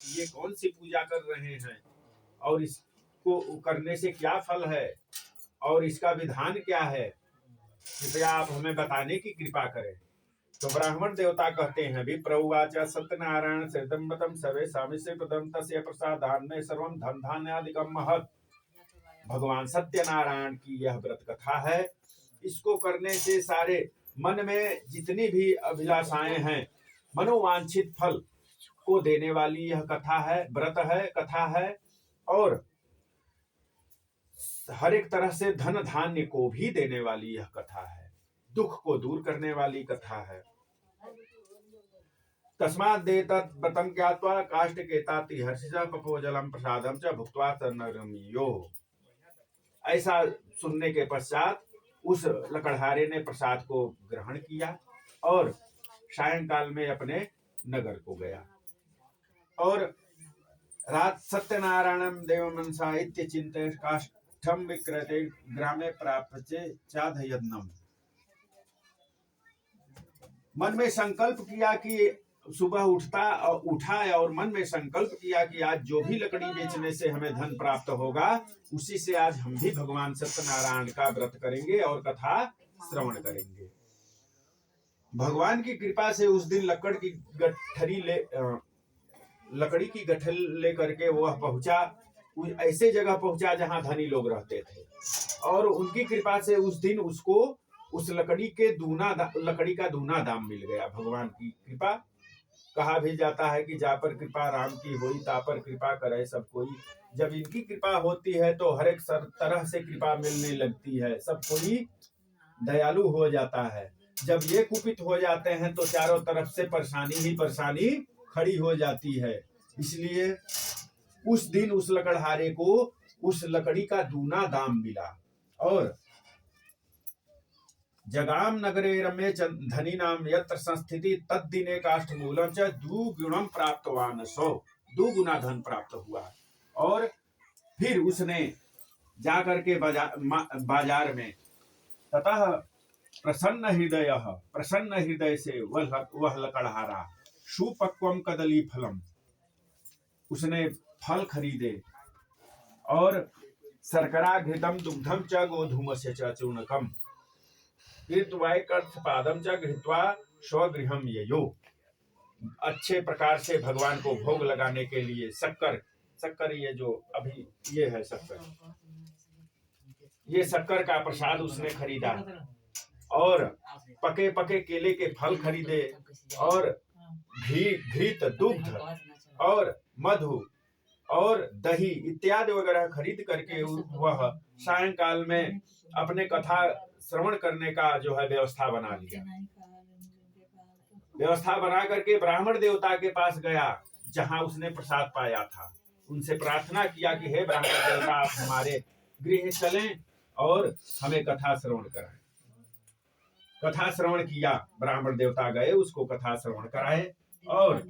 ये कौन सी पूजा कर रहे हैं और इसको करने से क्या फल है और इसका विधान क्या है, कृपया आप हमें बताने की कृपा करें। तो ब्राह्मण देवता कहते हैं, विप्रउवाच सत्यनारायण श्रीदम्बतम सर्वे सामिश्री प्रदम तस्य प्रसादान में सर्वम धन धान्यादिकम महत्। भगवान सत्यनारायण की यह व्रत कथा है। इसको करने से सारे मन में जितनी भी अभिलाषाएं हैं, मनोवांछित फल को देने वाली यह कथा है, व्रत है, कथा है। और हर एक तरह से धन धान्य को भी देने वाली यह कथा है, दुख को दूर करने वाली कथा है। तस्मात् देतत् व्रतं ज्ञात्वा काष्ठकेताति हर्षिषः पपोजलं प्रसादं च भुक्त्वा तन्नरमियो। ऐसा सुनने के पश्चात उस लकड़हारे ने प्रसाद को ग्रहण किया और सायंकाल में अपने नगर को गया। और रात सत्यनारायणं देवमनसा इत्यचिन्तय काष्ठं विक्रयते ग्रामे प्राप्य चाधयज्ञम्। मन में संकल्प किया कि सुबह उठा और मन में संकल्प किया कि आज जो भी लकड़ी बेचने से हमें धन प्राप्त होगा, उसी से आज हम भी भगवान सत्यनारायण का व्रत करेंगे और कथा श्रवण करेंगे। भगवान की कृपा से उस दिन लकड़ी की गठरी ले करके वह पहुंचा, ऐसे जगह पहुंचा जहां धनी लोग रहते थे। और उनकी कृपा से उस दिन उसको उस लकड़ी का दूना दाम मिल गया। भगवान की कृपा, कहा भी जाता है कि जा पर कृपा राम की होई, ता पर कृपा करे सब कोई। जब इनकी कृपा होती है तो हर एक तरह से कृपा मिलने लगती है, सब कोई दयालु हो जाता है। जब ये कुपित हो जाते हैं तो चारों तरफ से परेशानी ही परेशानी खड़ी हो जाती है। इसलिए उस दिन उस लकड़हारे को उस लकड़ी का दूना दाम मिला। और जगाम नगरे रम्ये धनी नाम यत्र संस्थिति तद्दिने काष्ठमूलम च दुगुणम प्राप्तवान सो। 2 गुना धन प्राप्त हुआ। और फिर उसने जाकर के बाजार में ततः प्रसन्न हृदय से वह लकड़हारा सुपक्वम कदली फलम, उसने फल खरीदे और शर्करा घृतम दुग्धम च गोधूमस्य च चूर्णकम पादम च गृहीत्वा स्वगृहम ययो। अच्छे प्रकार से भगवान को भोग लगाने के लिए शक्कर ये जो अभी ये है शक्कर, ये शक्कर का प्रसाद उसने खरीदा और पके पके केले के फल खरीदे और घृत दुग्ध और मधु और दही इत्यादि वगैरह खरीद करके वह सायंकाल में अपने कथा श्रवण करने का जो है व्यवस्था बना लिया। व्यवस्था बना करके ब्राह्मण देवता के पास गया जहां उसने प्रसाद पाया था। उनसे प्रार्थना किया कि हे ब्राह्मण देवता, आप हमारे गृह चलें और हमें कथा श्रवण कराएं। कथा श्रवण किया, ब्राह्मण देवता गए, उसको कथा श्रवण कराए और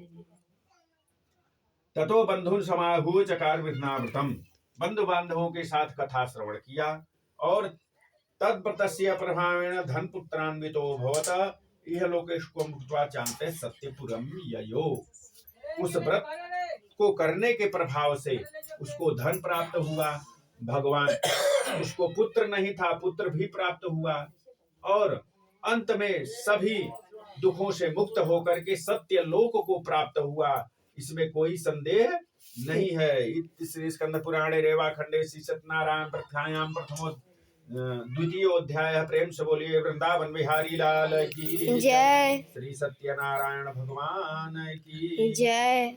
ततो बंधुन समाहूय चकार विघ्नावृतम, बंधु बांधवों के साथ कथा श्रवण किया और तद्व्रतस्य प्रभावेण धनपुत्रान्वितो भवत इह लोकेशु भुक्त्वा चान्ते सत्यपुरम ययो। उस व्रत को करने के प्रभाव से उसको धन प्राप्त हुआ। भगवान, उसको पुत्र नहीं था, पुत्र भी प्राप्त हुआ और अंत में सभी दुखों से मुक्त होकर के सत्य लोक को प्राप्त हुआ। इसमें कोई संदेह नहीं है। श्री स्कंद पुराणे रेवा खंडे श्री सत्यनारायण प्रथायाम प्रथमो द्वितीयोध्याय। प्रेम से बोलिए वृंदावन बिहारी लाल की जय। श्री सत्यनारायण भगवान की जय।